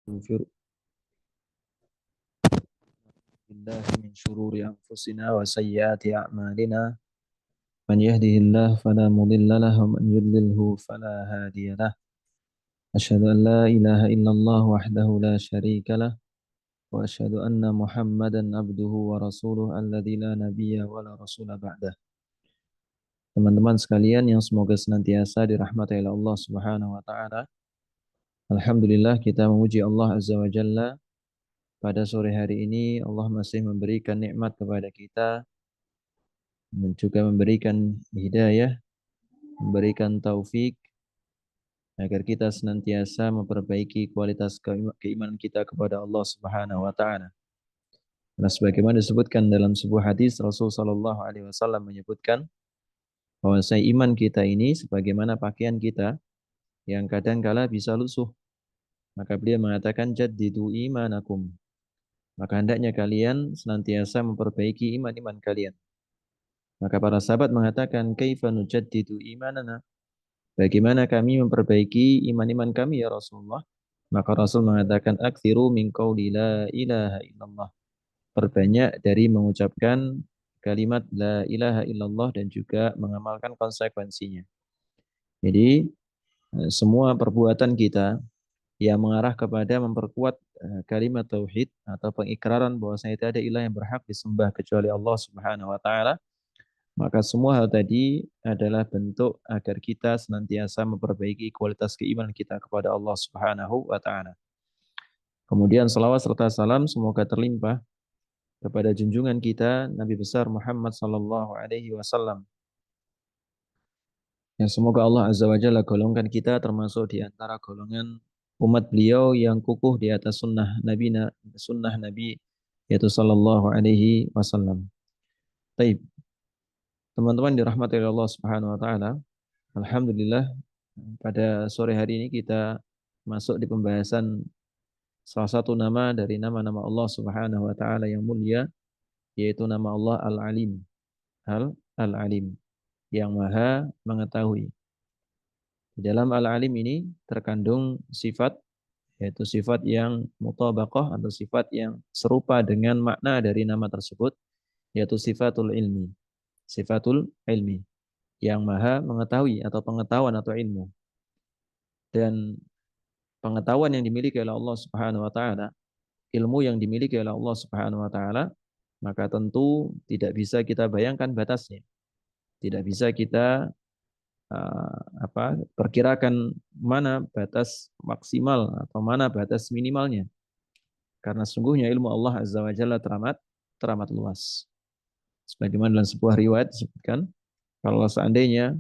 نغفر بالله من شرور أنفسنا وسيئات أعمالنا من يهده الله فلا مضل له ومن يضلله فلا هادي له أشهد أن لا إله إلا الله وحده لا شريك له وأشهد أن محمدا عبده ورسوله الذي لا نبي ولا رسول بعده. Teman-teman sekalian yang semoga senantiasa dirahmati oleh Allah Subhanahu wa taala. Alhamdulillah kita memuji Allah Azza wa Jalla. Pada sore hari ini Allah masih memberikan nikmat kepada kita, dan juga memberikan hidayah, memberikan taufik agar kita senantiasa memperbaiki kualitas keimanan kita kepada Allah Subhanahu wa taala. Nah, sebagaimana disebutkan dalam sebuah hadis, Rasul sallallahu alaihi wasallam menyebutkan bahwa iman kita ini sebagaimana pakaian kita yang kadang kala bisa lusuh. Maka beliau mengatakan jaddidu imanakum. Maka hendaknya kalian senantiasa memperbaiki iman-iman kalian. Maka para sahabat mengatakan kaifa nujaddidu imanana? Bagaimana kami memperbaiki iman-iman kami ya Rasulullah? Maka Rasul mengatakan aktsiru min qauli la ilaha illallah. Perbanyak dari mengucapkan kalimat la ilaha illallah dan juga mengamalkan konsekuensinya. Jadi semua perbuatan kita yang mengarah kepada memperkuat kalimat tauhid atau pengikraran bahwasanya tidak ada ilah yang berhak disembah kecuali Allah Subhanahu wa taala, maka semua hal tadi adalah bentuk agar kita senantiasa memperbaiki kualitas keimanan kita kepada Allah Subhanahu wa taala. Kemudian salawat serta salam semoga terlimpah kepada junjungan kita Nabi besar Muhammad sallallahu alaihi wasallam. Ya, semoga Allah Azza wa Jalla golongkan kita termasuk di antara golongan umat beliau yang kukuh di atas sunnah Nabi yaitu sallallahu alaihi wasallam. Baik, teman-teman dirahmati oleh Allah Subhanahu wa taala. Alhamdulillah pada sore hari ini kita masuk di pembahasan salah satu nama dari nama-nama Allah Subhanahu wa taala yang mulia, yaitu nama Allah Al-Alim. Al-Alim yang Maha mengetahui. Di dalam Al-Alim ini terkandung sifat, yaitu sifat yang mutabaqah atau sifat yang serupa dengan makna dari nama tersebut, yaitu sifatul ilmi. Sifatul ilmi yang Maha mengetahui atau pengetahuan atau ilmu. Dan pengetahuan yang dimiliki oleh Allah Subhanahu wa taala, ilmu yang dimiliki oleh Allah Subhanahu wa taala, maka tentu tidak bisa kita bayangkan batasnya. Tidak bisa kita perkirakan mana batas maksimal atau mana batas minimalnya. Karena sungguhnya ilmu Allah Azza wa Jalla teramat luas. Sebagaimana dalam sebuah riwayat disebutkan, kalau seandainya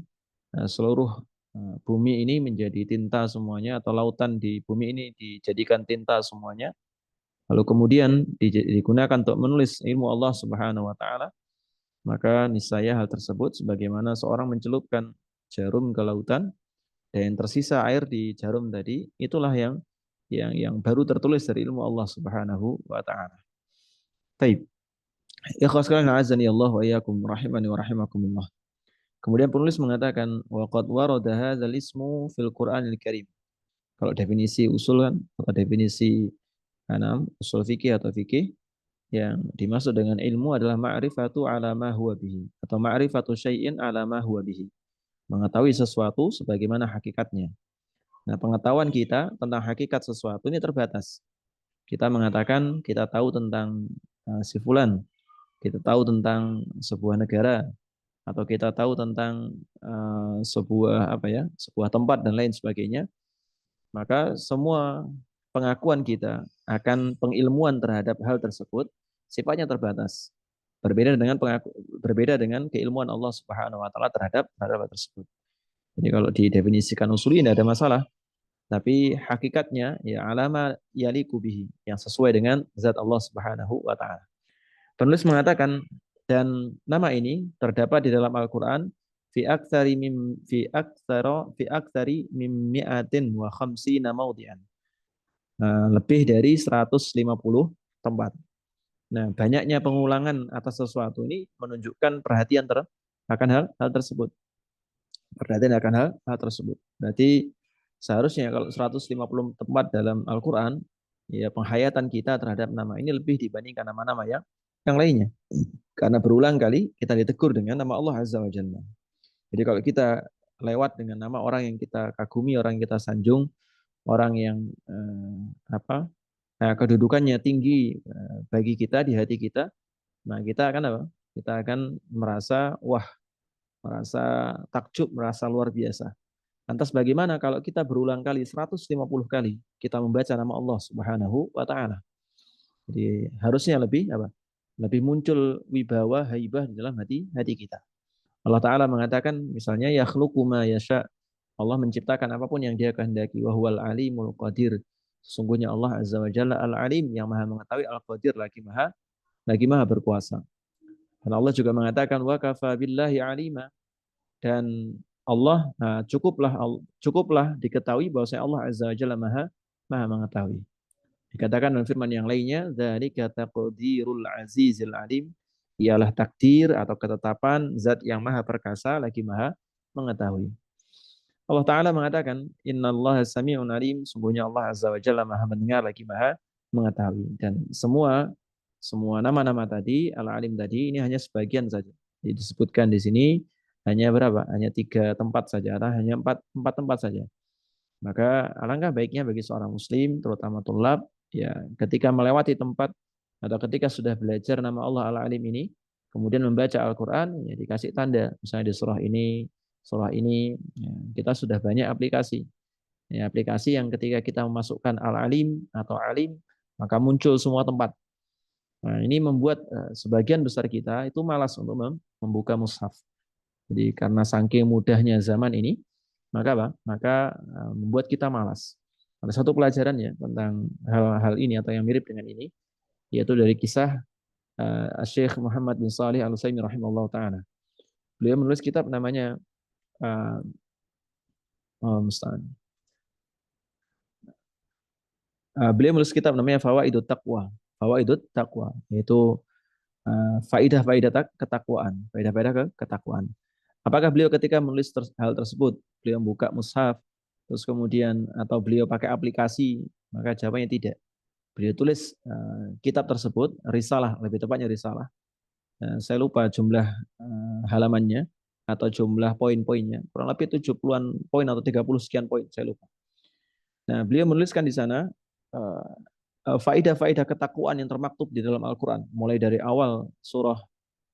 seluruh bumi ini menjadi tinta semuanya, atau lautan di bumi ini dijadikan tinta semuanya, lalu kemudian digunakan untuk menulis ilmu Allah Subhanahu wa taala, maka niscaya hal tersebut sebagaimana seorang mencelupkan jarum ke lautan dan tersisa air di jarum tadi, itulah yang baru tertulis dari ilmu Allah Subhanahu wa taala. Baik. Ikhwas sekalian azani Allah wa iyyakum rahimani wa rahimakumullah. Kemudian penulis mengatakan wa qad warada hadzal ismu fil Qur'anil Karim. Kalau definisi usul kan, atau definisi usul fikih atau fikih, yang dimaksud dengan ilmu adalah ma'rifatu ala ma huwa bihi, atau ma'rifatu syai'in ala ma huwa bihi. Mengetahui sesuatu sebagaimana hakikatnya. Nah, pengetahuan kita tentang hakikat sesuatu ini terbatas. Kita mengatakan kita tahu tentang si fulan, kita tahu tentang sebuah negara, atau kita tahu tentang sebuah tempat dan lain sebagainya. Maka semua pengakuan kita akan pengilmuan terhadap hal tersebut sifatnya terbatas. Berbeda dengan keilmuan Allah Subhanahu wa taala terhadap hal tersebut. Jadi kalau didefinisikan usuli tidak ada masalah. Tapi hakikatnya ya alama yaliku bihi, yang sesuai dengan zat Allah Subhanahu wa taala. Penulis mengatakan, dan nama ini terdapat di dalam Al-Qur'an fi aktsari mim mi'atin wa khamsina mawdi'an. Lebih dari 150 tempat. Nah, banyaknya pengulangan atas sesuatu ini menunjukkan perhatian akan hal tersebut. Perhatian akan hal tersebut. Berarti seharusnya kalau 150 tempat dalam Al-Quran, ya penghayatan kita terhadap nama ini lebih dibandingkan nama-nama yang lainnya. Karena berulang kali kita ditegur dengan nama Allah Azza wa Jalla. Jadi kalau kita lewat dengan nama orang yang kita kagumi, orang yang kita sanjung, orang yang apa kedudukannya tinggi bagi kita di hati kita, nah kita akan apa? Kita akan merasa wah, merasa takjub, merasa luar biasa. Lantas bagaimana kalau kita berulang kali 150 kali kita membaca nama Allah Subhanahu wa taala? Jadi harusnya lebih apa? Lebih muncul wibawa, haibah di dalam hati kita. Allah Ta'ala mengatakan misalnya yakhluqu ma yasha. Allah menciptakan apapun yang dia kehendaki. Wa huwal alimul qadir. Sesungguhnya Allah Azza wa Jalla al-alim yang maha mengetahui, al-qadir lagi maha berkuasa. Dan Allah juga mengatakan wa kafa billahi alima. Dan Allah cukuplah diketahui bahwasanya Allah Azza wa Jalla maha mengetahui. Dikatakan dalam firman yang lainnya, dzalika taqdirul azizil alim, ialah takdir atau ketetapan zat yang maha perkasa lagi maha mengetahui. Allah Ta'ala mengatakan, innallaha sami'un alim, sungguhnya Allah Azza wa Jalla maha mendengar lagi maha mengetahui. Dan semua nama-nama tadi, al-alim tadi, ini hanya sebagian saja. Jadi disebutkan di sini hanya berapa? Hanya 3 tempat saja, atau hanya empat tempat saja. Maka alangkah baiknya bagi seorang muslim, terutama tulab, ya ketika melewati tempat atau ketika sudah belajar nama Allah Al-Alim ini, kemudian membaca Al-Quran, ya dikasih tanda, misalnya di surah ini, ya, kita sudah banyak aplikasi. Ya, aplikasi yang ketika kita memasukkan Al-Alim atau Alim, maka muncul semua tempat. Nah, ini membuat sebagian besar kita itu malas untuk membuka mushaf. Jadi karena saking mudahnya zaman ini, maka apa? Maka membuat kita malas. Ada satu pelajaran ya tentang hal-hal ini atau yang mirip dengan ini, yaitu dari kisah Syekh Muhammad bin Salih Al-Utsaimin rahimahullah taala. Beliau menulis kitab namanya uh, beliau menulis kitab namanya Fawaidut Taqwa. Fawaidut Taqwa, yaitu faidah-faidah ketakwaan, faidah-faidah ketakwaan. Apakah beliau ketika menulis hal tersebut, beliau membuka mushaf, terus kemudian atau beliau pakai aplikasi? Maka jawabannya tidak. Beliau tulis kitab tersebut, risalah, lebih tepatnya risalah. Saya lupa jumlah halamannya atau jumlah poin-poinnya. Kurang lebih 70-an poin atau 30 sekian poin, saya lupa. Nah, beliau menuliskan di sana faidah-faidah ketakwaan yang termaktub di dalam Al-Quran. Mulai dari awal surah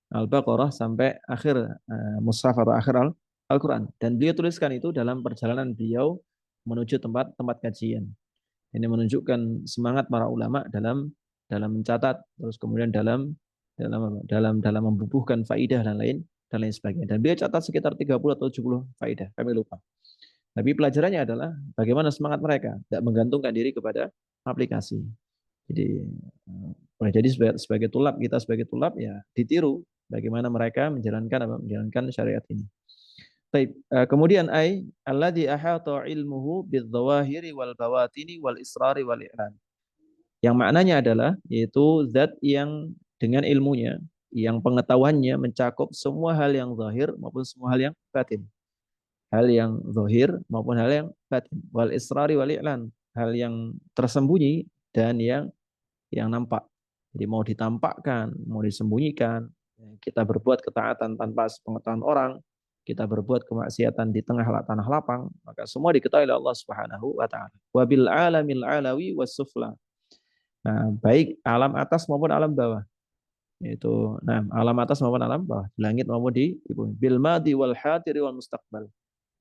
Al-Baqarah sampai akhir mushaf atau akhir Al-Quran. Dan beliau tuliskan itu dalam perjalanan beliau menuju tempat kajian. Ini menunjukkan semangat para ulama dalam mencatat, terus kemudian dalam membubuhkan faidah dan lain sebagainya. Dan beliau catat sekitar 30 atau 70 faidah, kami lupa. Tapi pelajarannya adalah bagaimana semangat mereka, tidak menggantungkan diri kepada aplikasi. Jadi jadi sebagai tulab, kita sebagai tulab ya ditiru bagaimana mereka menjalankan syariat ini. Baik, kemudian alladzi ahata ilmuhu bidzawahiri wal bawatini wal israri wal i'lan. Yang maknanya adalah yaitu zat yang dengan ilmunya, yang pengetahuannya mencakup semua hal yang zahir maupun semua hal yang batin. Hal yang zahir maupun hal yang batin. Wal israri wal i'lan, hal yang tersembunyi dan yang nampak. Jadi mau ditampakkan, mau disembunyikan, kita berbuat ketaatan tanpa pengetahuan orang, kita berbuat kemaksiatan di tengah tanah lapang, maka semua diketahui oleh Allah Subhanahu wa taala. Wa bil alamil alawi was sufla. Nah, baik alam atas maupun alam bawah. Yaitu alam atas maupun alam bawah, di langit maupun di bumi. Bil madi wal hadiri wal mustaqbal.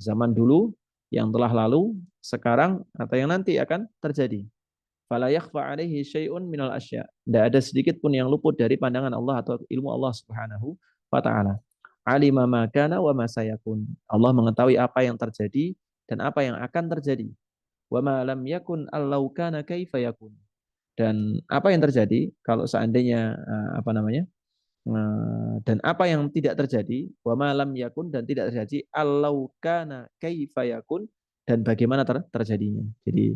Zaman dulu yang telah lalu, sekarang atau yang nanti akan terjadi. Fala yakhfa alaihi syai'un minal asya. Tidak ada sedikit pun yang luput dari pandangan Allah atau ilmu Allah Subhanahu wa taala. Alima ma kana wa ma sayakun. Allah mengetahui apa yang terjadi dan apa yang akan terjadi. Wa ma lam yakun allau kana kaifa yakun. Dan apa yang terjadi kalau seandainya dan apa yang tidak terjadi, wa ma lam yakun, dan tidak terjadi, allau kana kaifa yakun, dan bagaimana terjadinya. Jadi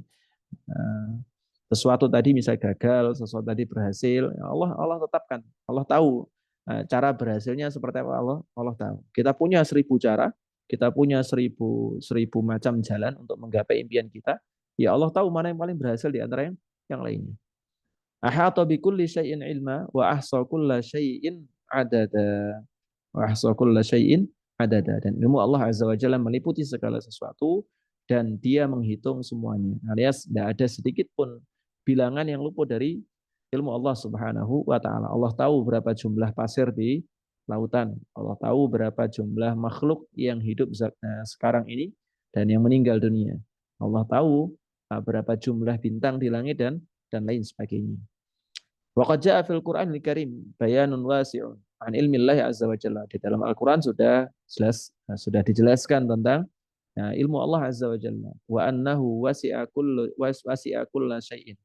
sesuatu tadi misalnya gagal, sesuatu tadi berhasil, ya Allah tetapkan, Allah tahu cara berhasilnya seperti apa, Allah tahu. Kita punya 1000 cara, kita punya seribu macam jalan untuk menggapai impian kita. Ya Allah tahu mana yang paling berhasil di antara yang lainnya. Ahata bikulli syai'in ilma wa ahsa kulla syai'in adada. Wa ahsa kulla syai'in adada. Dan ilmu Allah Azza wa Jalla meliputi segala sesuatu dan dia menghitung semuanya. Alias tidak ada sedikit pun bilangan yang luput dari ilmu Allah Subhanahu wa taala. Allah tahu berapa jumlah pasir di lautan. Allah tahu berapa jumlah makhluk yang hidup sekarang ini dan yang meninggal dunia. Allah tahu berapa jumlah bintang di langit dan lain sebagainya. Waqad jaa fil Qur'anil Karim bayanun wasi'un an ilmillahi azza wa jalla. Di dalam Al-Qur'an sudah dijelaskan tentang ilmu Allah azza wa jalla wa annahu wasi'a kulla syai'in.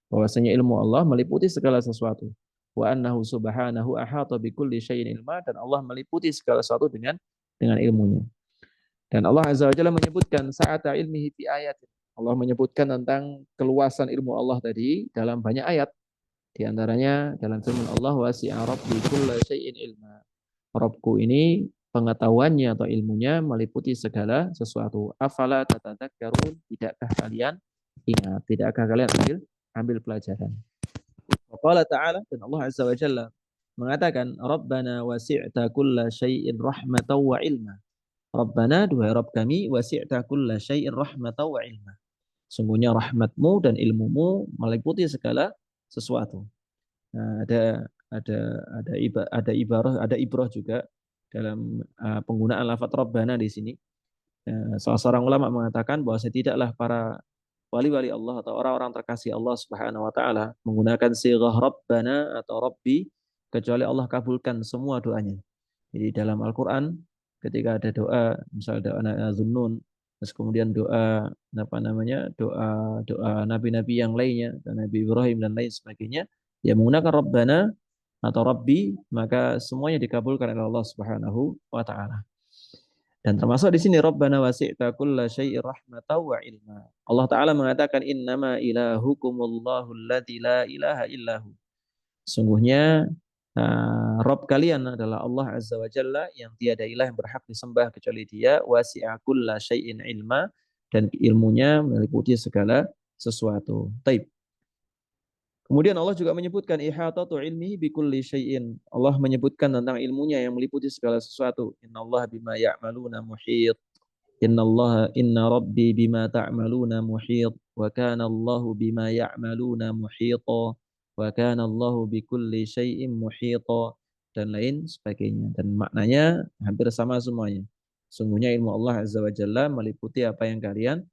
Bahwasanya ilmu Allah meliputi segala sesuatu. Wa annahu subhanahu ahata bikulli syai'in ilma, dan Allah meliputi segala sesuatu dengan ilmunya. Dan Allah azza wa jalla menyebutkan sa'ata ilmihi fi ayat. Allah menyebutkan tentang keluasan ilmu Allah tadi dalam banyak ayat. Di antaranya dalam firman Allah, wasi'a rabbi kulla syai'in ilma. Rabbku ini pengetahuannya atau ilmunya meliputi segala sesuatu. Afala tatadzakkarun, tidakkah kalian ingat, tidakkah kalian ambil pelajaran. Qala ta'ala, dan Allah azza wa jalla mengatakan, Rabbana wasi'ta kulla syai'in rahmatan wa ilma. Rabbana, duhai Rabb kami, wasi'ta kulla syai'in rahmatan wa ilma. Sungguhnya rahmatmu dan ilmumu meliputi segala sesuatu. Nah, ada ibrah juga dalam penggunaan lafaz Rabbana di sini. Salah seorang ulama mengatakan bahwa tidaklah para wali-wali Allah atau orang-orang terkasih Allah Subhanahu wa taala menggunakan sighah Rabbana atau Rabbi kecuali Allah kabulkan semua doanya. Jadi dalam Al-Qur'an ketika ada doa, misalnya doa Zunnun, terus kemudian doa doa nabi-nabi yang lainnya, Nabi Ibrahim dan lain sebagainya, ya menggunakan Rabbana atau Rabbi, maka semuanya dikabulkan oleh Allah Subhanahu wa taala. Dan termasuk di sini Rabbana wasi'ta kulla syai'in rahmatan wa ilma. Allah taala mengatakan innama ilahukumullahu alladzi la ilaha illahu. Sungguhnya Rabb kalian adalah Allah Azza wa Jalla yang tiada ilah yang berhak disembah kecuali Dia, wasi'a kulla syai'in ilma, dan ilmunya meliputi segala sesuatu. Taib. Kemudian Allah juga menyebutkan ihatatu ilmihi bikulli syai'in. Allah menyebutkan tentang ilmunya yang meliputi segala sesuatu. Innallaha bima ya'maluna muhit. Inna rabbi bima ta'maluna muhit. Wa kana Allahu bima ya'maluna muhita. Wa kana Allahu bikulli syai'in muhita. Dan lain sebagainya. Dan maknanya hampir sama semuanya. Sungguhnya ilmu Allah Azza wa Jalla meliputi apa yang kalian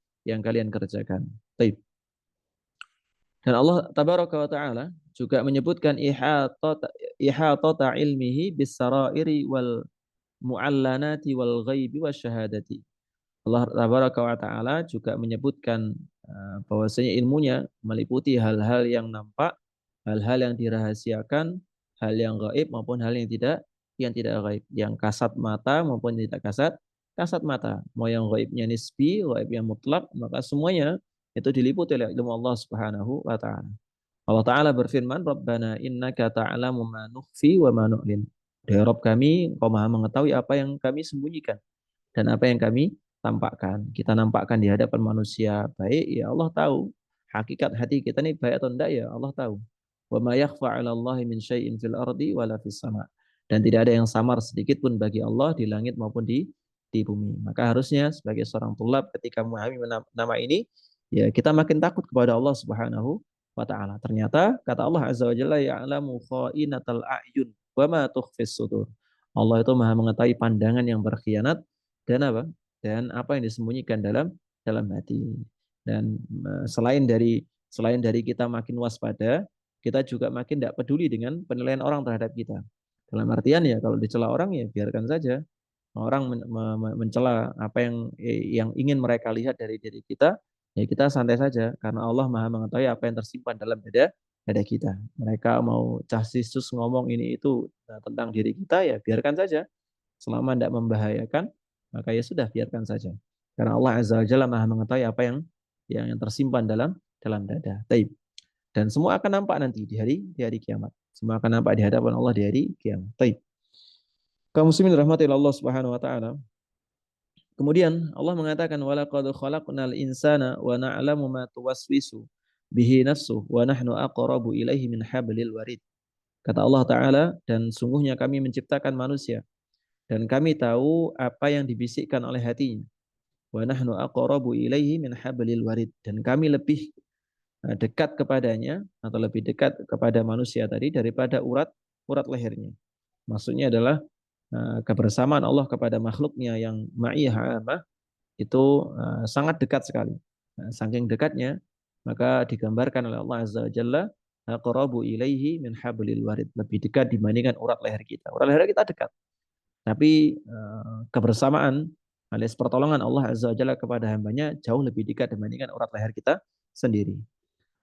kerjakan. Taib. Dan Allah tabaraka wa taala juga menyebutkan ihatata ilmihi bis-sarairi wal mu'allanati wal ghaibi wasyahadati. Allah tabaraka wa taala juga menyebutkan bahwasanya ilmunya meliputi hal-hal yang nampak, hal-hal yang dirahasiakan, hal yang gaib maupun hal yang tidak gaib, yang kasat mata maupun tidak kasat mata. Mau yang gaibnya nisbi, gaib yang mutlak, maka semuanya itu diliputi oleh ilmu Allah Subhanahu wa taala. Allah taala berfirman, Rabbana innaka ta'lamu ma nukhfi wa ma nu'lin. Dari Rabb kami, Engkau Maha mengetahui apa yang kami sembunyikan dan apa yang kami tampakkan. Kita nampakkan di hadapan manusia baik, ya Allah tahu. Hakikat hati kita ini baik atau enggak, ya Allah tahu. Wa ma yakhfa 'ala Allahi min syai'in fil ardi wala fis sama'. Dan tidak ada yang samar sedikit pun bagi Allah di langit maupun di bumi. Maka harusnya sebagai seorang tulab ketika memahami nama ini, ya kita makin takut kepada Allah Subhanahu wa taala. Ternyata kata Allah Azza wa Jalla, ya'lamu kha'inatal a'yun wa ma tukhfis sudur. Allah itu Maha mengetahui pandangan yang berkhianat dan apa? Dan apa yang disembunyikan dalam hati. Dan selain dari kita makin waspada, kita juga makin tidak peduli dengan penilaian orang terhadap kita. Dalam artian ya kalau dicela orang ya biarkan saja. Orang mencela apa yang ingin mereka lihat dari diri kita, ya kita santai saja karena Allah Maha mengetahui apa yang tersimpan dalam dada kita. Mereka mau cahsisus ngomong ini itu tentang diri kita, ya biarkan saja. Selama tidak membahayakan, maka ya sudah biarkan saja. Karena Allah Azza wa Jalla Maha mengetahui apa yang tersimpan dalam dada. Taib. Dan semua akan nampak nanti di hari kiamat. Semua akan nampak di hadapan Allah di hari kiamat. Taib. Kaum muslimin rahmati Allah Subhanahu wa taala. Kemudian Allah mengatakan walaqad khalaqnal insana wa na'lamu ma tuwaswisu bihi nafsuh wa nahnu aqrabu ilaihi min hablil warid. Kata Allah Ta'ala, dan sungguhnya kami menciptakan manusia, dan kami tahu apa yang dibisikkan oleh hatinya. Wa nahnu aqrabu ilaihi min hablil warid. Dan kami lebih dekat kepadanya, atau lebih dekat kepada manusia tadi daripada urat lehernya. Maksudnya adalah kebersamaan Allah kepada makhluknya yang ma'iyah amah itu sangat dekat sekali. Saking dekatnya, maka digambarkan oleh Allah Azza wa Jalla, aqrabu ilaihi min hablil warid, lebih dekat dibandingkan urat leher kita. Urat leher kita dekat, tapi kebersamaan alias pertolongan Allah Azza wa Jalla kepada hambanya jauh lebih dekat dibandingkan urat leher kita sendiri.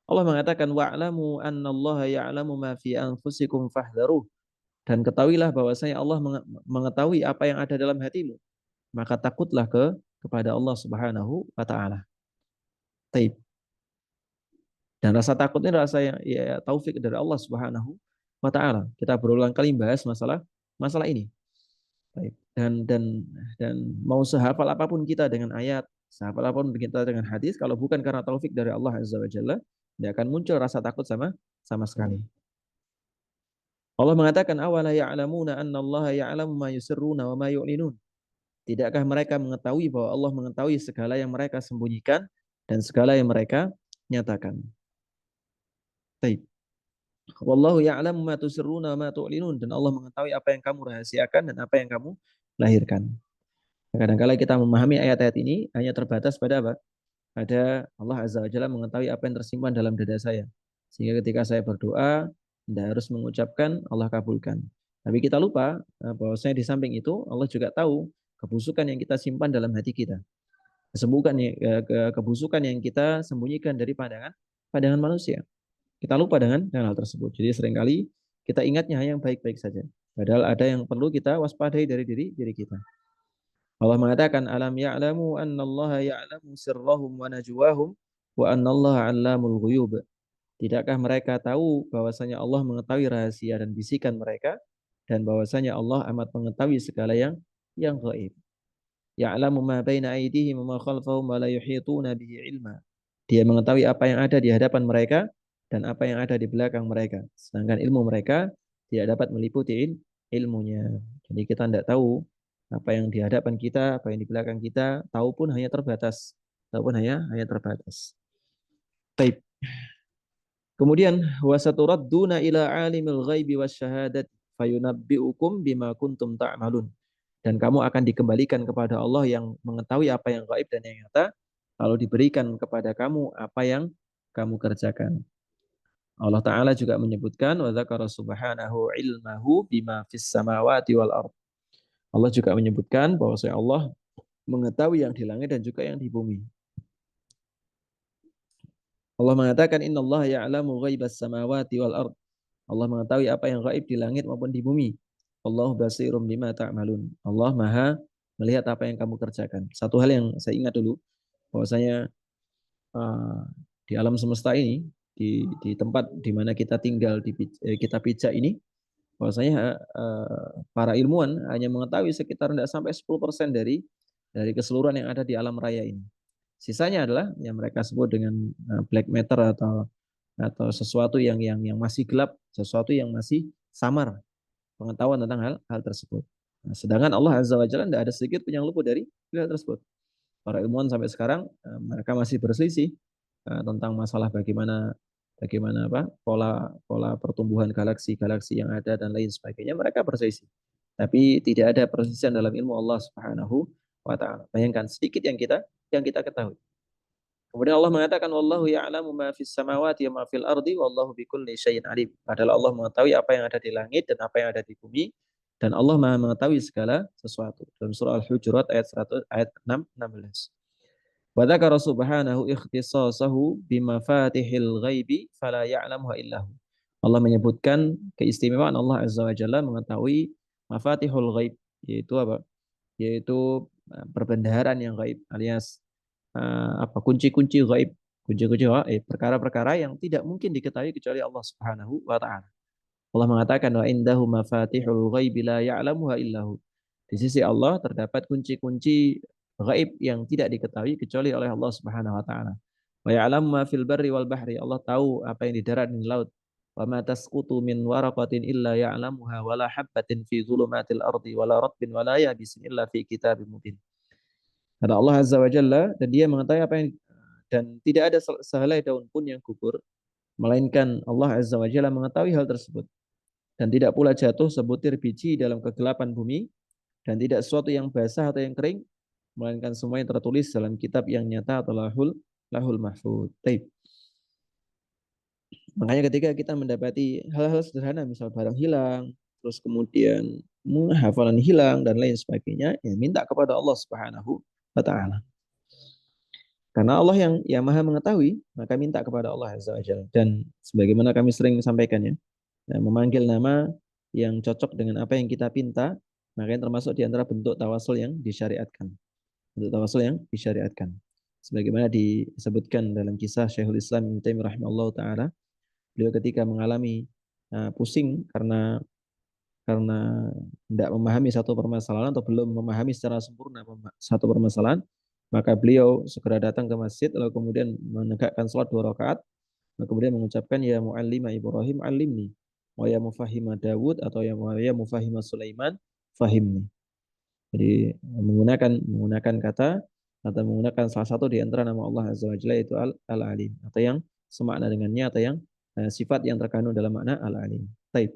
Allah mengatakan wa'lamu annallaha ya'lamu ma fi anfusikum fahdharuh, dan ketahuilah bahwasanya Allah mengetahui apa yang ada dalam hatimu, maka takutlah kepada Allah Subhanahu wa taala. Taib. Dan rasa takut ini rasa yang ya, taufik dari Allah Subhanahu wa taala. Kita berulang kali bahas masalah ini. Taib. Dan mau sehafal apapun kita dengan ayat, sehafal apapun kita dengan hadis, kalau bukan karena taufik dari Allah Azza wa Jalla, tidak akan muncul rasa takut sama sekali. Allah mengatakan awala ya'lamuna anna Allah ya'lamu ma yusirruna wa ma yu'linun. Tidakkah mereka mengetahui bahwa Allah mengetahui segala yang mereka sembunyikan dan segala yang mereka nyatakan. Baik. Wallahu ya'lamu ma tusirruna wa ma tu'linun, dan Allah mengetahui apa yang kamu rahasiakan dan apa yang kamu lahirkan. Kadang-kala kita memahami ayat-ayat ini hanya terbatas pada apa? Pada Allah Azza wa Jalla mengetahui apa yang tersimpan dalam dada saya. Sehingga ketika saya berdoa, tidak harus mengucapkan Allah kabulkan. Tapi kita lupa bahwasanya di samping itu Allah juga tahu kebusukan yang kita simpan dalam hati kita. Kebusukan yang kita sembunyikan dari pandangan manusia. Kita lupa dengan hal tersebut. Jadi seringkali kita ingatnya hanya yang baik-baik saja. Padahal ada yang perlu kita waspadai dari diri kita. Allah mengatakan alam ya'lamu annallaha ya'lamu sirrahum wa najwahum wa annallaha 'allamul ghuyub. Tidakkah mereka tahu bahwasanya Allah mengetahui rahasia dan bisikan mereka, dan bahwasanya Allah amat mengetahui segala yang gaib. Ya'lamu ma baina aydihim wa ma khalfahum wa la yuhituna bihi ilma. Dia mengetahui apa yang ada di hadapan mereka dan apa yang ada di belakang mereka. Sedangkan ilmu mereka tidak dapat meliputi ilmunya. Jadi kita tidak tahu apa yang di hadapan kita, apa yang di belakang kita, tahu pun hanya terbatas. Tahu pun hanya terbatas. Baik. Kemudian wasaturadduna ila alimil ghaibi wasyahadat fayunabbiukum bima kuntum ta'malun. Dan kamu akan dikembalikan kepada Allah yang mengetahui apa yang gaib dan yang nyata, lalu diberikan kepada kamu apa yang kamu kerjakan. Allah Ta'ala juga menyebutkan wa dzakara subhanahu ilmahu bima fis samawati wal ard. Allah juga menyebutkan bahwa Allah mengetahui yang di langit dan juga yang di bumi. Allah mengatakan innallaha ya'lamu ghaibas samawati wal ard. Allah mengetahui apa yang gaib di langit maupun di bumi. Allahu basirum bima ta'malun. Allah Maha melihat apa yang kamu kerjakan. Satu hal yang saya ingat dulu, bahwasanya di alam semesta ini, di tempat di mana kita tinggal, kita pijak ini, bahwasanya para ilmuwan hanya mengetahui sekitar tidak sampai 10% dari keseluruhan yang ada di alam raya ini. Sisanya adalah yang mereka sebut dengan black matter atau sesuatu yang masih gelap, sesuatu yang masih samar pengetahuan tentang hal tersebut. Nah, sedangkan Allah Azza wa Jalla tidak ada sedikit pun yang luput dari hal tersebut. Para ilmuwan sampai sekarang mereka masih berselisih tentang masalah bagaimana apa pola pertumbuhan galaksi-galaksi yang ada dan lain sebagainya. Mereka berselisih. Tapi tidak ada persisian dalam ilmu Allah Subhanahu wa taala. Bayangkan sedikit yang kita ketahui. Kemudian Allah mengatakan wallahu ya'lamu ma fis samawati wa ma fil ardi wallahu bikulli syai'in alim. Padahal Allah mengetahui apa yang ada di langit dan apa yang ada di bumi, dan Allah Maha mengetahui segala sesuatu. Dalam surah Al-Hujurat ayat 100 ayat 6 16. Wa dzakara subhanahu ikhtisasahu bimafatihil ghaibi fala ya'lamuha illahu. Allah menyebutkan keistimewaan Allah Azza wa Jalla mengetahui mafatihul ghaib, yaitu apa? Yaitu perbendaharaan yang gaib alias kunci-kunci gaib, kunci-kunci gaib, perkara-perkara yang tidak mungkin diketahui kecuali Allah Subhanahu wa taala. Allah mengatakan wa indahu mafatihul ghaibi la ya'lamuha illahu. Di sisi Allah terdapat kunci-kunci gaib yang tidak diketahui kecuali oleh Allah Subhanahu wa taala. Wa ya'lamu ma fil barri wal bahri. Allah tahu apa yang di darat dan di laut. Wa ma tasqutu min waraqatin illa ya'lamuha wa la habbatin fi dhulumatil ardi wa la ratbin wa la yabisin illa fi kitabim mubin. Kata Allah Azza wa Jalla, dan dia mengetahui apa yang, dan tidak ada sehelai daun pun yang gugur melainkan Allah Azza wa Jalla mengetahui hal tersebut. Dan tidak pula jatuh sebutir biji dalam kegelapan bumi, dan tidak sesuatu yang basah atau yang kering melainkan semua yang tertulis dalam kitab yang nyata atau lahul mahfud. Taib. Makanya ketika kita mendapati hal-hal sederhana, misal barang hilang, terus kemudian hafalan hilang dan lain sebagainya, ya minta kepada Allah Subhanahu wa taala. Karena Allah yang Maha mengetahui, maka minta kepada Allah Azza wa Jalla. Dan sebagaimana kami sering sampaikan ya, memanggil nama yang cocok dengan apa yang kita pinta, makanya termasuk di antara bentuk tawasul yang disyariatkan. Bentuk tawasul yang disyariatkan. Sebagaimana disebutkan dalam kisah Syekhul Islam Ibnu Taimiyah rahimahullah taala, beliau ketika mengalami pusing karena tidak memahami satu permasalahan atau belum memahami secara sempurna satu permasalahan, maka beliau segera datang ke masjid lalu kemudian menegakkan sholat 2 rakaat, lalu kemudian mengucapkan ya muallima Ibrahim alimni, wa ya mufahima Dawud atau ya mufahima Sulaiman fahimni. Jadi menggunakan kata atau menggunakan salah satu di antara nama Allah Azza wa Jalla yaitu Al-Alim atau yang semakna dengannya atau yang sifat yang terkandung dalam makna Al-Alim. Taib.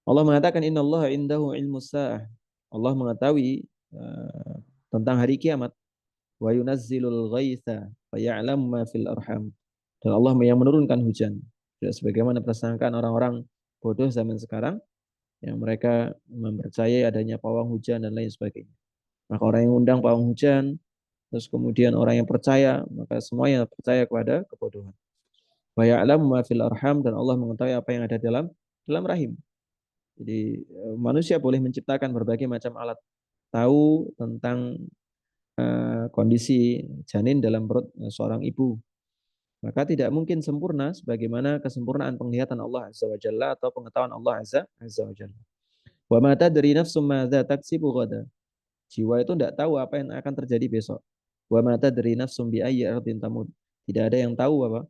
Allah mengatakan innallaha indahu ilmus sa'ah. Allah mengetahui tentang hari kiamat. Wa yunazzilul ghaitha wa ya'lamu ma fil arham. Dan Allah yang menurunkan hujan. Tidak sebagaimana persangkaan orang-orang bodoh zaman sekarang yang mereka mempercayai adanya pawang hujan dan lain sebagainya. Maka orang yang undang pawang hujan, terus kemudian orang yang percaya, maka semuanya percaya kepada kebodohan. Wa ya'lamu ma fil arham, dan Allah mengetahui apa yang ada dalam rahim. Jadi manusia boleh menciptakan berbagai macam alat tahu tentang kondisi janin dalam perut seorang ibu. Maka tidak mungkin sempurna sebagaimana kesempurnaan penglihatan Allah Azza wa Jalla atau pengetahuan Allah Azza wa Jalla. Wa ma tadri nafsum madza taksibu ghada. Jiwa itu tidak tahu apa yang akan terjadi besok. Wa ma tadri nafsum bi ayyi ardin tamut. Tidak ada yang tahu apa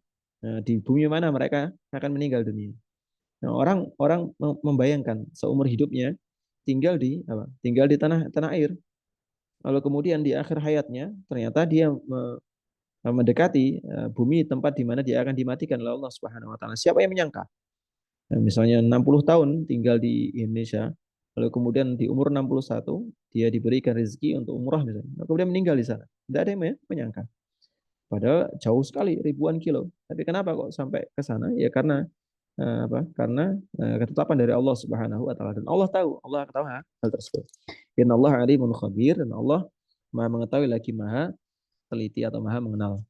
di bumi mana mereka akan meninggal dunia. Nah, orang membayangkan seumur hidupnya tinggal di apa? Tinggal di tanah air. Lalu kemudian di akhir hayatnya ternyata dia mendekati bumi tempat di mana dia akan dimatikan oleh Allah Subhanahu wa taala. Siapa yang menyangka? Nah, misalnya 60 tahun tinggal di Indonesia, lalu kemudian di umur 61 dia diberikan rezeki untuk umrah misalnya. Lalu kemudian meninggal di sana. Tidak ada yang menyangka. Padahal jauh sekali ribuan kilo. Tapi kenapa kok sampai ke sana? Ya karena apa? Karena ketetapan dari Allah Subhanahu wa taala, dan Allah tahu, Allah tahu hal tersebut. Innallaha alimun khabir, dan Allah Maha mengetahui lagi Maha teliti atau Maha mengenal.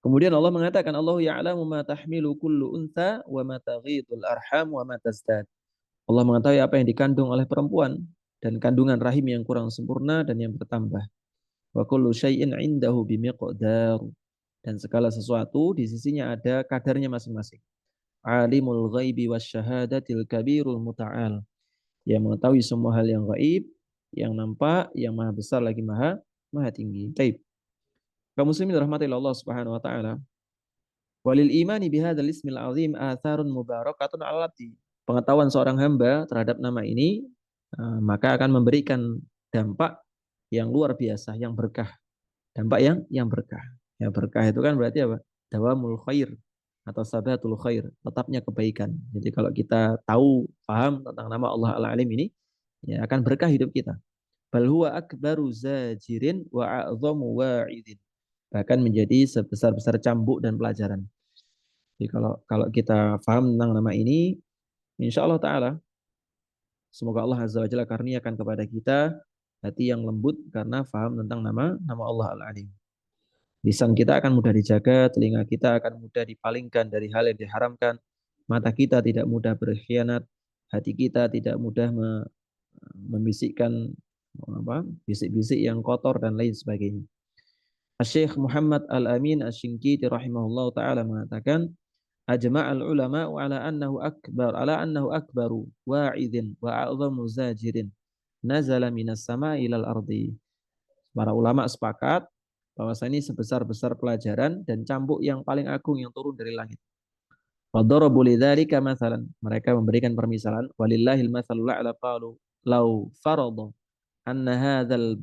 Kemudian Allah mengatakan Allahu ya'lamu ma tahmilu kullu untha wa ma taghidul arham wa ma tazdad. Allah mengetahui apa yang dikandung oleh perempuan dan kandungan rahim yang kurang sempurna dan yang bertambah. Wa kullu syai'in 'indahu bimiqdar. Dan segala sesuatu di sisinya ada kadarnya masing-masing. Alimul ghaibi wasyahadatil kabirul muta'al. Yang mengetahui semua hal yang gaib, yang nampak, yang maha besar lagi maha tinggi. Baik. Kaum muslimin rahmati Allah Subhanahu wa taala. Walil imani bihadzal ismil azim atharun mubarakatun 'alal abdi. Pengetahuan seorang hamba terhadap nama ini maka akan memberikan dampak yang luar biasa, yang berkah. Dampak yang berkah. Yang berkah itu kan berarti apa? Dawamul khair atau sabatul khair, tetapnya kebaikan. Jadi kalau kita tahu, paham tentang nama Allah Al-Alim ini, ya akan berkah hidup kita. Bal huwa akbaru zajirin wa a'zamu wa'idin. Bahkan menjadi sebesar-besar cambuk dan pelajaran. Jadi kalau kita paham tentang nama ini, insya Allah Ta'ala, semoga Allah Azza wa Jalla karuniakan kepada kita hati yang lembut karena paham tentang nama Allah Al-Alim. Lisan kita akan mudah dijaga, telinga kita akan mudah dipalingkan dari hal yang diharamkan, mata kita tidak mudah berkhianat, hati kita tidak mudah membisikkan bisik-bisik yang kotor dan lain sebagainya. Syekh Muhammad Al-Amin Asy-Syinkiti rahimahullah taala mengatakan, ajma'al ulama ala annahu akbaru wa'idin wa a'zamu zajirin nazala minas sama ilal ardi. Para ulama sepakat bahwasanya ini sebesar-besar pelajaran dan cambuk yang paling agung yang turun dari langit. Wadarabu lidzalika mathalan. Mereka memberikan permisalan, walillahil mathalul a'la qalu law farada anna hadzal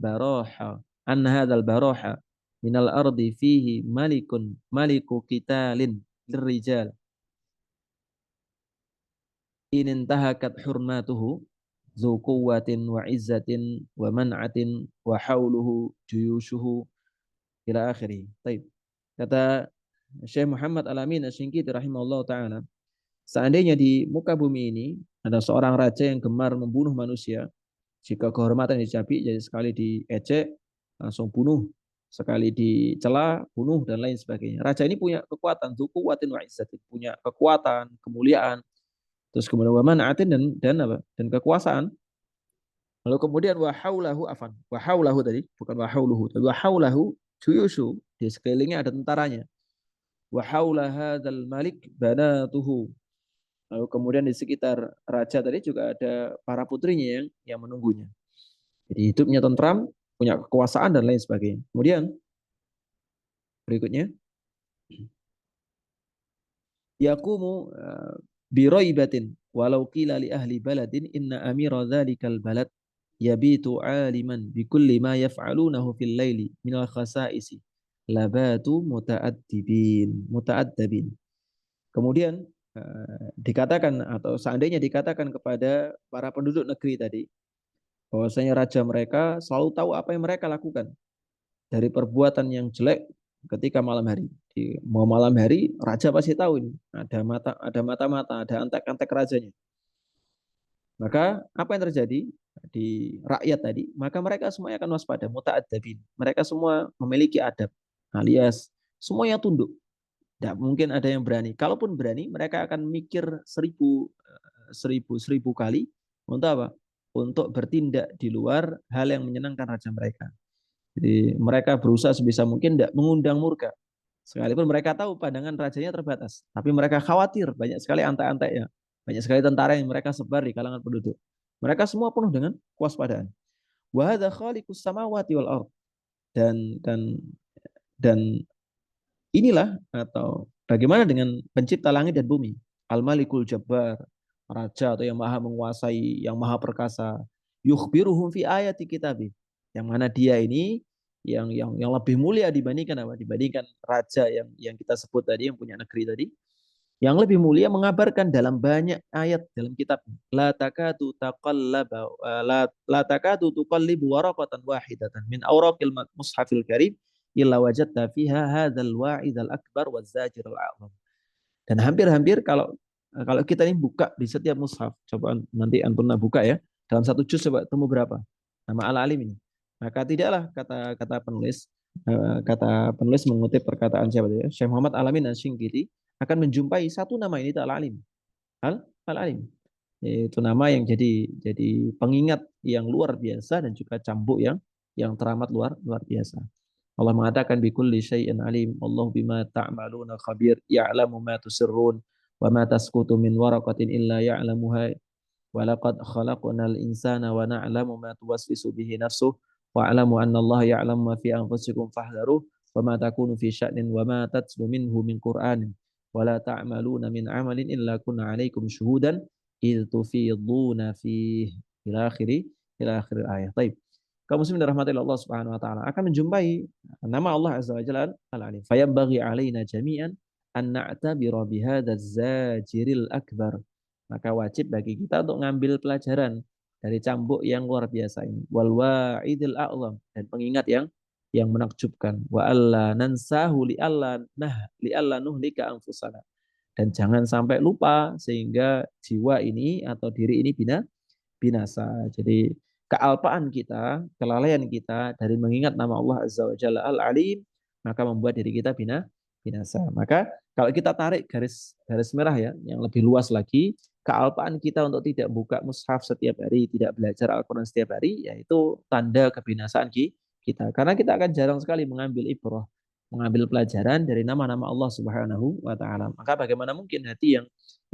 baraha minal ardi fihi maliku qitalin lirrijal in intahakat hurmatuhu zu quwwatin wa izzatin wa man'atin wa hauluhu juyushuhu ila akhirih. Baik. Kata Syekh Muhammad Al-Amin Asy-Syinkiti rahimahullah taala, seandainya di muka bumi ini ada seorang raja yang gemar membunuh manusia, jika kehormatan dicabi, jadi sekali diejek langsung bunuh, sekali dicela bunuh dan lain sebagainya. Raja ini punya kekuatan, quwwatin wa izzatin, punya kekuatan, kemuliaan, terus kemudian wa man'atin dan apa? Dan kekuasaan. Lalu kemudian wahaulahu tadi, bukan wahauluhu, tapi wahaulahu juyushu, di sekelilingnya ada tentaranya. Wahaula hadzal malik banatuhu. Lalu kemudian di sekitar raja tadi juga ada para putrinya yang menunggunya. Jadi hidupnya tentram, punya kekuasaan dan lain sebagainya. Kemudian berikutnya yaqumu biraibatin walau qila li ahli baladin inna amira dzalikal balad yabitu aliman bikulli ma yaf'alunahu fil laili minal khasaisi labatu muta'addibin. Kemudian dikatakan atau seandainya dikatakan kepada para penduduk negeri tadi bahwasanya raja mereka selalu tahu apa yang mereka lakukan dari perbuatan yang jelek ketika malam hari. Mau malam hari raja pasti tahu ini ada mata-mata, ada antek-antek rajanya. Maka apa yang terjadi di rakyat tadi? Maka mereka semuanya akan waspada, muta'addabin. Mereka semua memiliki adab, alias semuanya tunduk. Tidak mungkin ada yang berani. Kalaupun berani, mereka akan mikir seribu kali untuk apa? Untuk bertindak di luar hal yang menyenangkan raja mereka. Jadi mereka berusaha sebisa mungkin tidak mengundang murka. Sekalipun mereka tahu pandangan rajanya terbatas, tapi mereka khawatir banyak sekali antek-anteknya, banyak sekali tentara yang mereka sebar di kalangan penduduk. Mereka semua penuh dengan kewaspadaan. Wa hadza khaliqus samawati wal ard. Dan inilah atau bagaimana dengan pencipta langit dan bumi? Al-Malikul Jabbar, raja atau yang maha menguasai, yang maha perkasa. Yukhbiruhum fi ayati kitabih. Yang mana dia ini yang lebih mulia dibandingkan apa? Dibandingkan raja yang kita sebut tadi yang punya negeri tadi. Yang lebih mulia mengabarkan dalam banyak ayat dalam kitab. La takatu taqallaba la takatu tuqallibu waraqatan wahidatan min awraqil mushafil karim illa wajadta fiha hadzal wa'idal akbar wazajirul a'zam. Dan hampir-hampir kalau kalau kita ini buka di setiap mushaf, coba nanti antum buka ya, dalam satu juz coba temu berapa nama Al-Alim ini. Maka tidaklah kata penulis mengutip perkataan siapa ya, Syekh Muhammad Al-Amin Asy-Syinkiti akan menjumpai satu nama ini Al-Alim. Al-Alim. Itu nama yang jadi pengingat yang luar biasa dan juga cambuk yang teramat luar biasa. Allah mengatakan bikulli syai'in alim, Allah bima ta'maluna khabir, ya'lamu ma tusirrun wa ma tasqutu min waraqatin illa ya'lamuha wa laqad khalaqnal insana wa na'lamu ma tuwaswisu bihi nafsuh wa 'alamu anna Allah ya'lamu ma fi anfusikum fahdharuh wa ma takunu fi sya'nin wa ma tatlu minhu min qur'anin wa la ta'maluna min 'amalin illa kunna 'alaikum syuhudan idh tufiduna fihi ila akhir ayat. Baik. Kaum muslimin dirahmati Allah Subhanahu wa taala akan menjumpai nama Allah Azza wa Jalla Al-Alim. Fayambaghi alaina jami'an an na'tabira bihadzal zajiril akbar. Maka wajib bagi kita untuk ngambil pelajaran dari cambuk yang luar biasa ini. Wal wa'idil a'lam, dan pengingat yang menakjubkan. Wa alla nansahu li alla nuhlika anfusana. Dan jangan sampai lupa sehingga jiwa ini atau diri ini binasa. Jadi kealpaan kita, kelalaian kita dari mengingat nama Allah Azza wa Jalla Al-Alim, maka membuat diri kita binasa. Maka kalau kita tarik garis merah ya, yang lebih luas lagi, kealpaan kita untuk tidak buka mushaf setiap hari, tidak belajar Al-Quran setiap hari, yaitu tanda kebinasaan kita. Karena kita akan jarang sekali mengambil ibrah, mengambil pelajaran dari nama-nama Allah Subhanahu wa taala. Maka bagaimana mungkin hati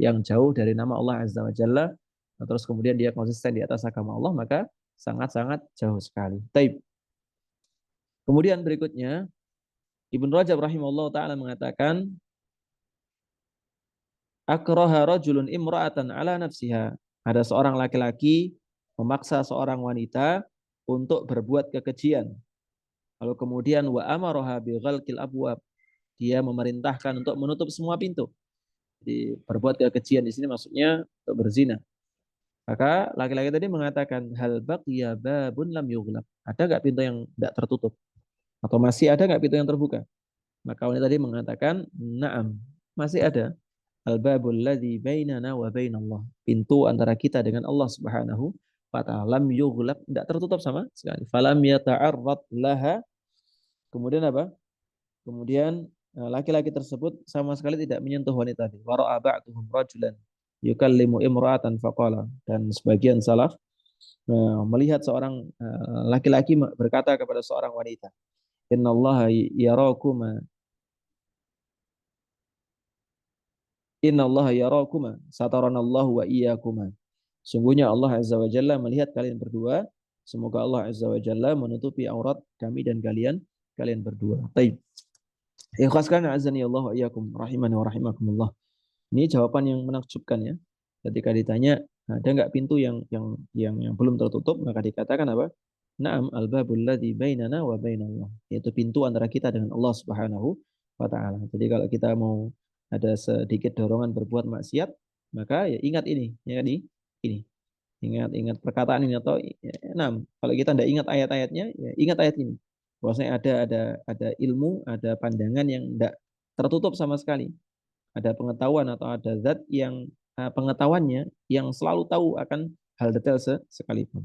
yang jauh dari nama Allah Azza wa Jalla, terus kemudian dia konsisten di atas agama Allah, maka sangat-sangat jauh sekali. Taib. Kemudian berikutnya, Ibnu Rajab rahimahullah taala mengatakan, akraha rajulun imra'atan ala nafsiha. Ada seorang laki-laki memaksa seorang wanita untuk berbuat kekejian. Lalu kemudian wa amaraha bi ghalqil abwab. Dia memerintahkan untuk menutup semua pintu. Jadi berbuat kekejian di sini maksudnya untuk berzina. Maka laki-laki tadi mengatakan hal baqiya babun lam yughlaq. Ada nggak pintu yang tidak tertutup? Atau masih ada nggak pintu yang terbuka? Maka wanita tadi mengatakan, na'am, masih ada. Al-babul ladzi bainana wa bainallah. Pintu antara kita dengan Allah Subhanahu wa ta'ala lam yughlaq, tidak tertutup sama sekali. Falam yata'arrad laha. Kemudian apa? Kemudian laki-laki tersebut sama sekali tidak menyentuh wanita tadi. Wa ra'a ba'duhum rajulan yukallimu imra'atan faqala. Dan sebagian salaf melihat seorang laki-laki berkata kepada seorang wanita, innallaha yarakuma innallaha yarakuma sataranallahu wa iyyakuma. Sungguhnya Allah Azza wa Jalla melihat kalian berdua. Semoga Allah Azza wa Jalla menutupi aurat kami dan kalian berdua. Baik. Ikhlaskan azani Allah wa iyyakum rahimani wa rahimakumullah. Ini jawaban yang menakjubkan ya. Ketika ditanya ada nggak pintu yang belum tertutup, maka dikatakan apa? Naam al-babul ladzi bainana wa bainallah. Yaitu pintu antara kita dengan Allah Subhanahu wa taala. Jadi kalau kita mau ada sedikit dorongan berbuat maksiat, maka ya ingat ini, ya kan ini. Ingat perkataan ini atau ya, enam. Kalau kita tidak ingat ayat-ayatnya, ya ingat ayat ini. Bahwasanya ada ilmu, ada pandangan yang tidak tertutup sama sekali. Ada pengetahuan atau ada zat yang pengetahuannya yang selalu tahu akan hal detail sekalipun.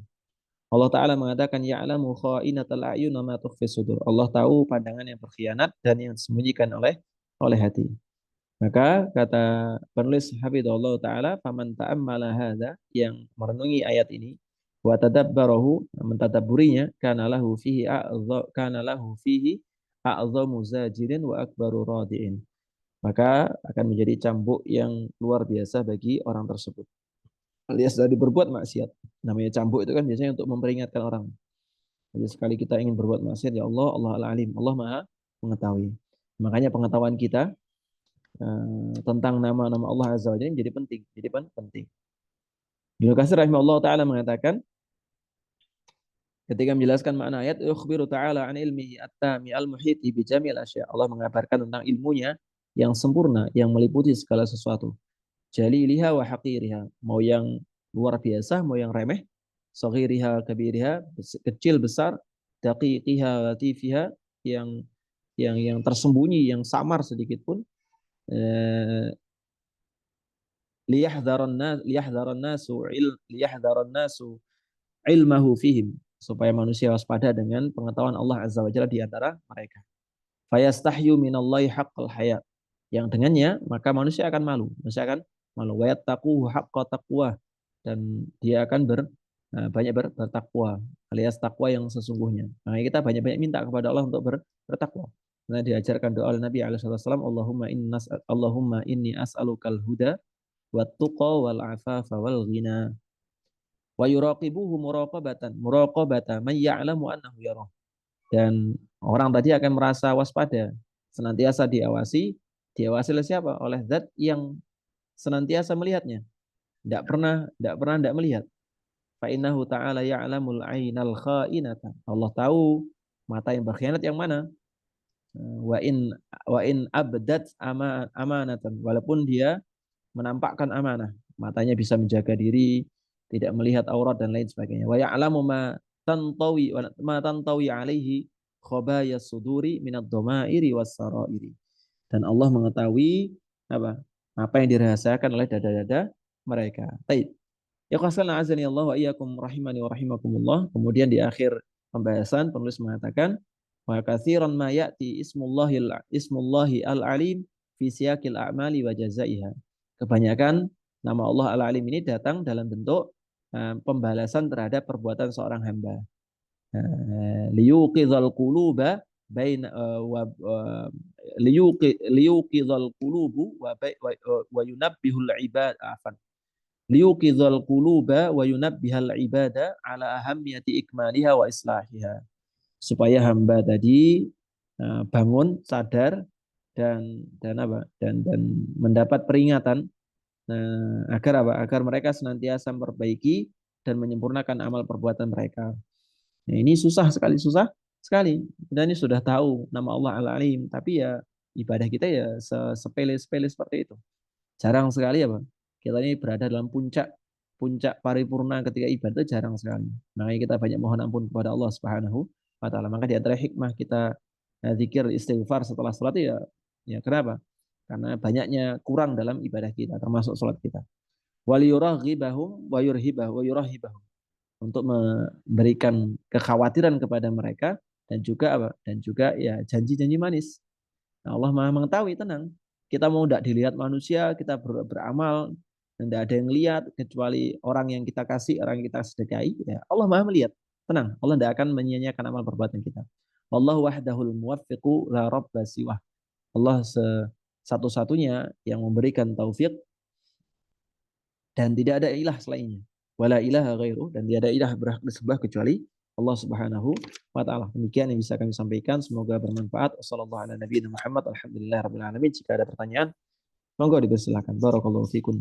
Allah Ta'ala mengatakan ya'lamu kha'inatal a'yun wa ma tukhfi sudur. Allah tahu pandangan yang berkhianat dan yang disembunyikan oleh hati. Maka kata penulis Hafizahullah Ta'ala, faman ta'ammala hadza, yang merenungi ayat ini, wa tadabbarahu, mentadabburinya, kana lahu fihi a'zamu zajirin wa akbaru radiin. Maka akan menjadi cambuk yang luar biasa bagi orang tersebut. Alias dari berbuat maksiat. Namanya cambuk itu kan biasanya untuk memperingatkan orang. Jadi sekali kita ingin berbuat maksiat, ya Allah, Allah al-alim, Allah Maha mengetahui. Makanya pengetahuan kita tentang nama-nama Allah Azza wa Jalla jadi penting. Jadi penting. Ibnu Katsir rahimahullah taala mengatakan ketika menjelaskan makna ayat yukhbiru ta'ala an ilmihi at-tami al-muhiti bi jamil asya. Allah mengabarkan tentang ilmunya yang sempurna yang meliputi segala sesuatu. Jaliliha wa haqiriha, mau yang luar biasa, mau yang remeh, saghiriha kabiriha, kecil besar, daqiqiha latifiha, yang yang tersembunyi, yang samar sedikit pun, eh, liyahdharan nasu ilmahu fihim, supaya manusia waspada dengan pengetahuan Allah Azza wa Jalla di antara mereka. Fayastahyu minallahi haqqal haya, yang dengannya maka manusia akan malu wa yattaquhu haqqa taqwa, dan dia akan banyak bertakwa, alias takwa yang sesungguhnya. Nah, kita banyak-banyak minta kepada Allah untuk bertakwa. Nah, diajarkan doa oleh Nabi alaihi wasallam, Allahumma inni as'alukal huda wat tuqa wal afafa wal ghina wa yuraqibuhu muraqabata man ya'lamu annahu yarah. Dan orang tadi akan merasa waspada, senantiasa diawasi oleh siapa? Oleh zat yang senantiasa melihatnya. Tidak pernah tidak melihat. Fa innahu ta'ala ya'lamul ainal kha'inata. Allah tahu mata yang berkhianat yang mana. Wa in abdat amanatan, walaupun dia menampakkan amanah, matanya bisa menjaga diri, tidak melihat aurat dan lain sebagainya. Wa ya'lamu ma tantawi alaihi khabayas suduri minad dhamairi was sarairi. Dan Allah mengetahui apa yang dirahasiakan oleh dada-dada mereka. Baik. Ya qasalna azani Allah wa iyyakum rahimani wa rahimakumullah. Kemudian di akhir pembahasan penulis mengatakan wa katsiran ma ya'ti ismullahi al-alim fi siyaqil a'mali wa jazaiha. Kebanyakan nama Allah al-alim ini datang dalam bentuk pembalasan terhadap perbuatan seorang hamba. Liyuqidhal quluba bain wa liyuqidhal qulubu wa yunabbihul ibad afan liyuqidhal quluba wa yunabbihal ibada ala ahammiyati ikmaliha wa islahiha, supaya hamba tadi bangun, sadar, dan apa? Dan mendapat peringatan agar apa? Agar mereka senantiasa memperbaiki dan menyempurnakan amal perbuatan mereka. Nah, ini susah sekali. Kita ini sudah tahu nama Allah Al-Alim, tapi ya ibadah kita ya sepele-sepele seperti itu. Jarang sekali ya, Bang. Kita ini berada dalam puncak puncak paripurna ketika ibadah itu jarang sekali. Makanya kita banyak mohon ampun kepada Allah Subhanahu wa taala. Maka di antara hikmah kita zikir istighfar setelah sholat ya kenapa? Karena banyaknya kurang dalam ibadah kita termasuk sholat kita. Wal yuraghibahum wa yurahibahum untuk memberikan kekhawatiran kepada mereka dan juga apa? Dan juga ya janji-janji manis. Nah, Allah Maha mengetahui, tenang. Kita mau tidak dilihat manusia, kita beramal, dan tidak ada yang lihat kecuali orang yang kita kasih, orang yang kita sedekahi. Ya, Allah Maha melihat. Tenang, Allah tidak akan menyia-nyiakan amal perbuatan kita. Allah wahdahul muwaffiqu la rabba siwah. Allah satu-satunya yang memberikan taufik dan tidak ada ilah selainnya. Wala ilaha ghairu dan tidak ada ilah berhak disembah kecuali Allah Subhanahu wa taala. Demikian yang bisa kami sampaikan, semoga bermanfaat. Wassallallahu ala nabiyina Muhammad. Alhamdulillahirabbil alamin. Jika ada pertanyaan, monggo dipersilakan. Barakallahu fikum.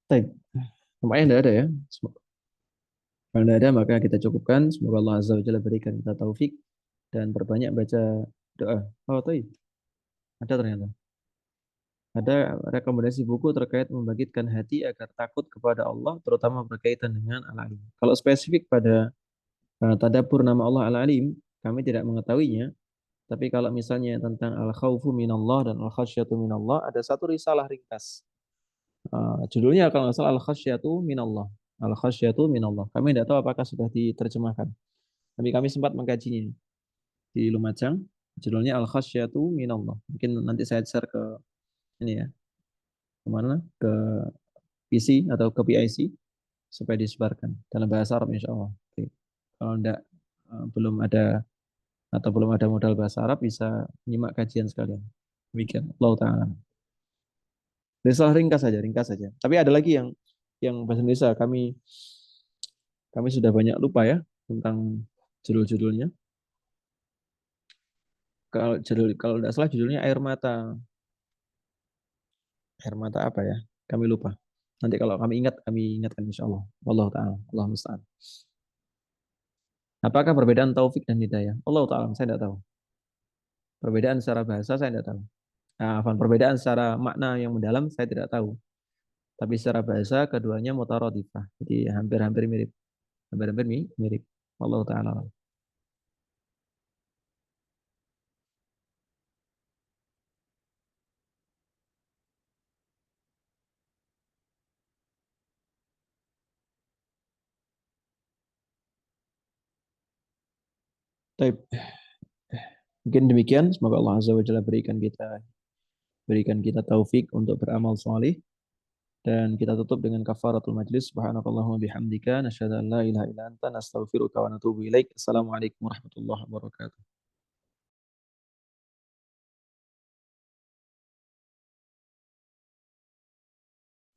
Baik, nampaknya tidak ada ya. Kalau tidak ada maka kita cukupkan. Semoga Allah Azza wa Jalla berikan kita taufik dan berbanyak baca doa. Oh, tuh ada ternyata. Ada rekomendasi buku terkait membangkitkan hati agar takut kepada Allah, terutama berkaitan dengan Al-Alim. Kalau spesifik pada tadabbur nama Allah Al-Alim, kami tidak mengetahuinya. Tapi kalau misalnya tentang al-khawfu minallah dan al-khasyatu minallah, ada satu risalah ringkas. Judulnya kalau nggak salah al-khasyatu minallah. Al-khasyatu minallah. Kami tidak tahu apakah sudah diterjemahkan. Tapi kami sempat mengkajinya di Lumajang. Judulnya al-khasyatu minallah. Mungkin nanti saya share ke ini ya, kemana? Ke PC atau ke PIC supaya disebarkan dalam bahasa Arab insya Allah. Oke. Kalau enggak belum ada atau belum ada modal bahasa Arab bisa nyimak kajian sekalian. Demikian. Allah Ta'ala. Risalah ringkas saja. Tapi ada lagi yang bahasa Indonesia kami sudah banyak lupa ya tentang judul-judulnya. Kalau tidak salah judulnya air mata apa ya? Kami lupa. Nanti kalau kami ingatkan insya Allah. Allah Ta'ala. Allah Musta'an. Apakah perbedaan taufik dan hidayah? Allah Ta'ala. Saya tidak tahu. Perbedaan secara bahasa saya tidak tahu. Perbedaan secara makna yang mendalam saya tidak tahu. Tapi secara bahasa keduanya mutaradifah. Jadi hampir-hampir mirip. Hampir-hampir mirip. Allah Ta'ala. Baik. Mungkin demikian. Semoga Allah Azza wa Jalla berikan kita taufik untuk beramal soleh. Dan kita tutup dengan kafaratul majlis. Subhanakallahumma bihamdika. Nasyhadu an la ilaha illa anta. Nastaghfiruka wa natubu ilaik. Assalamualaikum warahmatullahi wabarakatuh.